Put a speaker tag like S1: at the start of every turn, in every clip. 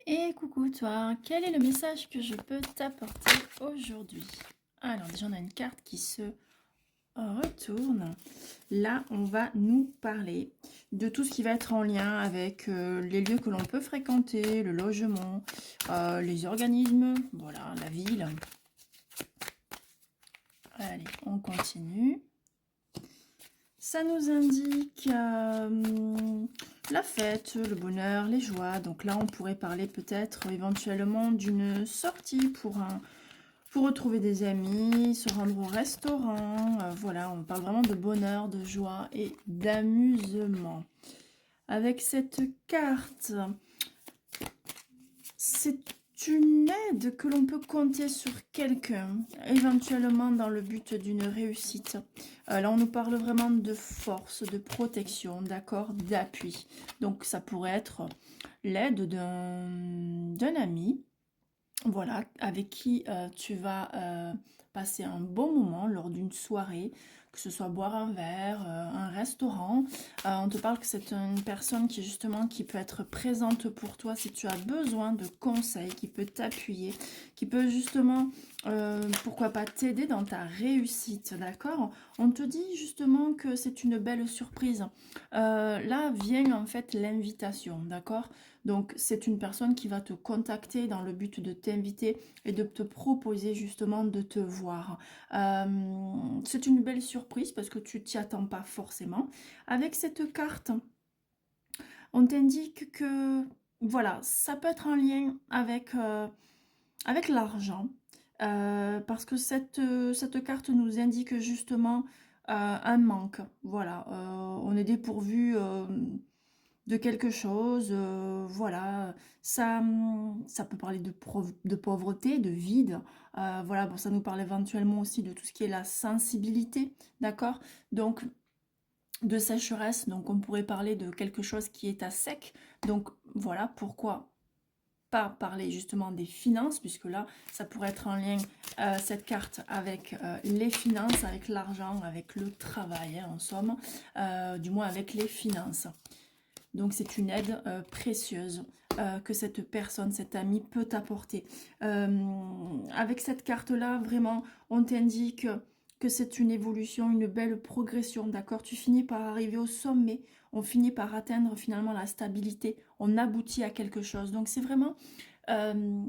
S1: Et coucou toi, quel est le message que je peux t'apporter aujourd'hui? Alors déjà on a une carte qui se retourne. Là on va nous parler de tout ce qui va être en lien avec les lieux que l'on peut fréquenter, le logement, les organismes, voilà, la ville. Allez, on continue. Ça nous indique la fête, le bonheur, les joies. Donc là, on pourrait parler peut-être éventuellement d'une sortie pour retrouver des amis, se rendre au restaurant. Voilà, on parle vraiment de bonheur, de joie et d'amusement. Avec cette carte, c'est une aide que l'on peut compter sur quelqu'un, éventuellement dans le but d'une réussite. Là, on nous parle vraiment de force, de protection, d'accord, d'appui. Donc, ça pourrait être l'aide d'un ami, voilà, avec qui tu vas passer un bon moment lors d'une soirée, que ce soit boire un verre, un restaurant. On te parle que c'est une personne qui justement qui peut être présente pour toi si tu as besoin de conseils, qui peut t'appuyer, qui peut justement, pourquoi pas t'aider dans ta réussite, d'accord? On te dit justement que c'est une belle surprise. Là vient en fait l'invitation, d'accord? Donc, c'est une personne qui va te contacter dans le but de t'inviter et de te proposer justement de te voir. C'est une belle surprise parce que tu t'y attends pas forcément. Avec cette carte, on t'indique que, voilà, ça peut être en lien avec l'argent. Parce que cette carte nous indique justement un manque. Voilà, on est dépourvu de quelque chose, voilà, ça peut parler de pauvreté, de vide, voilà, bon, ça nous parle éventuellement aussi de tout ce qui est la sensibilité, d'accord? Donc, de sécheresse, donc on pourrait parler de quelque chose qui est à sec, donc voilà, pourquoi pas parler justement des finances, puisque là, ça pourrait être en lien, cette carte, avec les finances, avec l'argent, avec le travail, hein, en somme, du moins avec les finances. Donc c'est une aide précieuse que cette personne, cet ami peut t'apporter. Avec cette carte-là, vraiment, on t'indique que c'est une évolution, une belle progression, d'accord? Tu finis par arriver au sommet, on finit par atteindre finalement la stabilité, on aboutit à quelque chose. Donc c'est vraiment euh,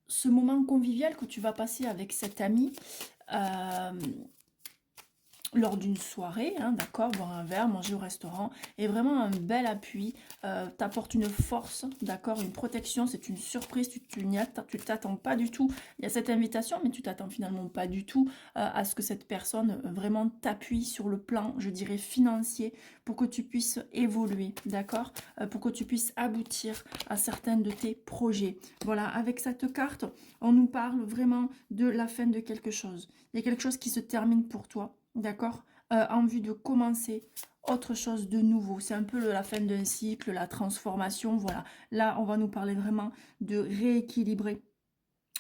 S1: ce moment convivial que tu vas passer avec cet ami. euh, Lors d'une soirée, hein, d'accord, boire un verre, manger au restaurant, et vraiment un bel appui, t'apporte une force, d'accord, une protection, c'est une surprise, tu t'attends pas du tout, il y a cette invitation, mais tu t'attends finalement pas du tout à ce que cette personne vraiment t'appuie sur le plan, je dirais, financier, pour que tu puisses évoluer, d'accord, pour que tu puisses aboutir à certains de tes projets. Voilà, avec cette carte, on nous parle vraiment de la fin de quelque chose. Il y a quelque chose qui se termine pour toi, d'accord, en vue de commencer autre chose de nouveau. C'est un peu la fin d'un cycle, la transformation, voilà. Là, on va nous parler vraiment de rééquilibrer.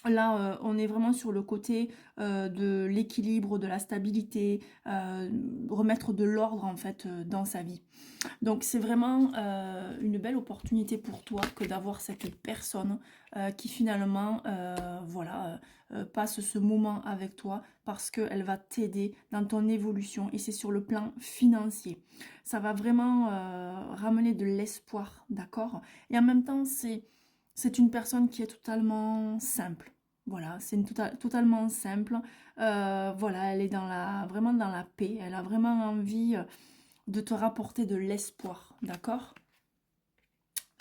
S1: Là, on est vraiment sur le côté de l'équilibre, de la stabilité, remettre de l'ordre en fait dans sa vie. Donc c'est vraiment une belle opportunité pour toi que d'avoir cette personne qui finalement voilà, passe ce moment avec toi parce qu'elle va t'aider dans ton évolution et c'est sur le plan financier. Ça va vraiment ramener de l'espoir, d'accord? Et en même temps, c'est une personne qui est totalement simple. Voilà, c'est totalement simple. Voilà, elle est vraiment dans la paix. Elle a vraiment envie de te rapporter de l'espoir, d'accord?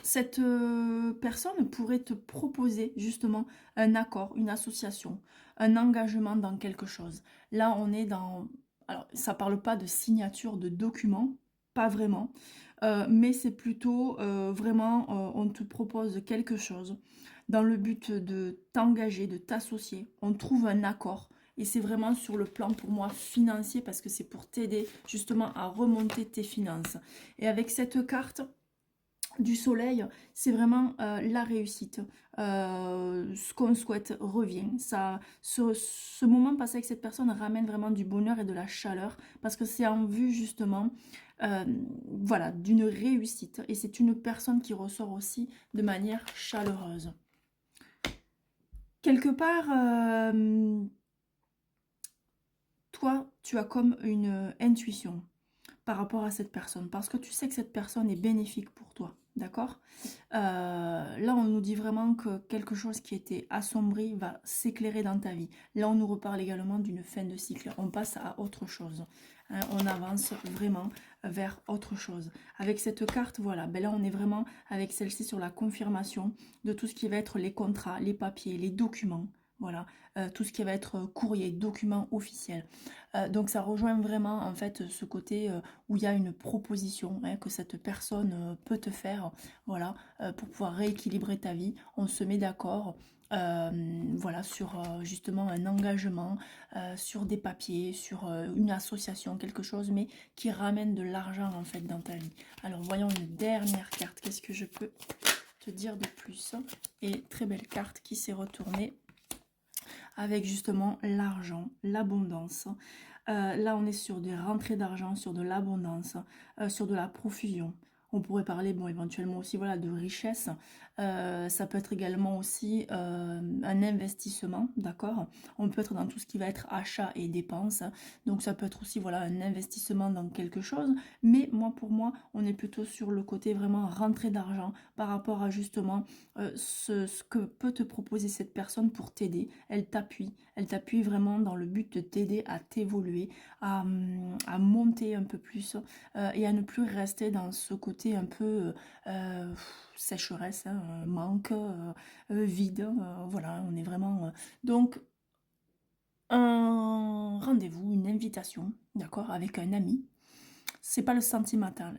S1: Cette personne pourrait te proposer justement un accord, une association, un engagement dans quelque chose. Là, on est dans... Alors, ça parle pas de signature de documents, pas vraiment, mais c'est plutôt vraiment, on te propose quelque chose dans le but de t'engager, de t'associer. On trouve un accord. Et c'est vraiment sur le plan pour moi financier parce que c'est pour t'aider justement à remonter tes finances. Et avec cette carte, du soleil, c'est vraiment la réussite. Ce qu'on souhaite revient. Ce moment passé avec cette personne ramène vraiment du bonheur et de la chaleur parce que c'est en vue justement euh, voilà, d'une réussite. Et c'est une personne qui ressort aussi de manière chaleureuse. Quelque part, toi, tu as comme une intuition par rapport à cette personne, parce que tu sais que cette personne est bénéfique pour toi, d'accord. Là, on nous dit vraiment que quelque chose qui était assombri va s'éclairer dans ta vie. Là, on nous reparle également d'une fin de cycle, on passe à autre chose. Hein, on avance vraiment vers autre chose. Avec cette carte, voilà, ben là, on est vraiment avec celle-ci sur la confirmation de tout ce qui va être les contrats, les papiers, les documents. Voilà, tout ce qui va être courrier, documents officiels. Donc ça rejoint vraiment en fait ce côté où il y a une proposition hein, que cette personne peut te faire, voilà, pour pouvoir rééquilibrer ta vie. On se met d'accord. Voilà, sur justement un engagement, sur des papiers, sur une association, quelque chose, mais qui ramène de l'argent en fait dans ta vie. Alors voyons une dernière carte, qu'est-ce que je peux te dire de plus? Et très belle carte qui s'est retournée avec justement l'argent, l'abondance. Là, on est sur des rentrées d'argent, sur de l'abondance, sur de la profusion. On pourrait parler, bon, éventuellement aussi, voilà, de richesse. Ça peut être également aussi un investissement, d'accord. On peut être dans tout ce qui va être achat et dépenses. Donc, ça peut être aussi, voilà, un investissement dans quelque chose. Mais moi, pour moi, on est plutôt sur le côté vraiment rentrée d'argent par rapport à justement ce que peut te proposer cette personne pour t'aider. Elle t'appuie vraiment dans le but de t'aider à t'évoluer, à monter un peu plus et à ne plus rester dans ce côté un peu sécheresse, hein, manque, vide. Voilà, on est vraiment... donc, un rendez-vous, une invitation, d'accord, avec un ami. C'est pas le sentimental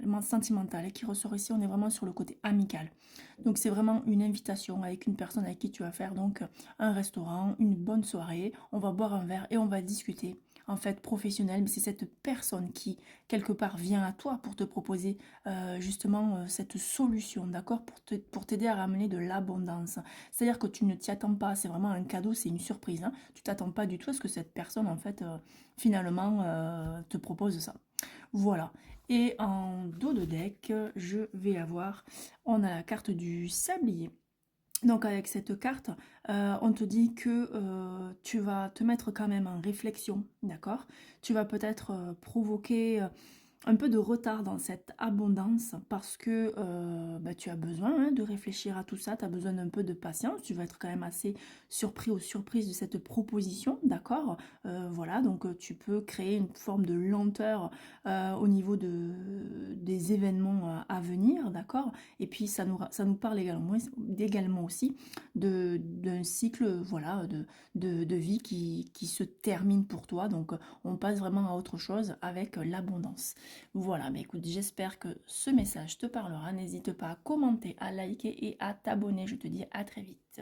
S1: qui ressort ici, on est vraiment sur le côté amical. Donc c'est vraiment une invitation avec une personne avec qui tu vas faire donc un restaurant, une bonne soirée, on va boire un verre et on va discuter. En fait, professionnel, mais c'est cette personne qui, quelque part, vient à toi pour te proposer justement cette solution, d'accord, pour t'aider à ramener de l'abondance. C'est-à-dire que tu ne t'y attends pas, c'est vraiment un cadeau, c'est une surprise. Hein. Tu t'attends pas du tout à ce que cette personne, en fait, finalement, te propose ça. Voilà. Et en dos de deck, je vais avoir, on a la carte du sablier. Donc avec cette carte, on te dit que tu vas te mettre quand même en réflexion, d'accord. Tu vas peut-être provoquer un peu de retard dans cette abondance parce que bah, tu as besoin hein, de réfléchir à tout ça, tu as besoin d'un peu de patience, tu vas être quand même assez surpris ou surprise de cette proposition, d'accord. Voilà, donc tu peux créer une forme de lenteur au niveau des événements à venir, d'accord. Et puis ça nous parle également aussi d'un cycle voilà, de vie qui se termine pour toi, donc on passe vraiment à autre chose avec l'abondance. Voilà, mais écoute, j'espère que ce message te parlera. N'hésite pas à commenter, à liker et à t'abonner. Je te dis à très vite.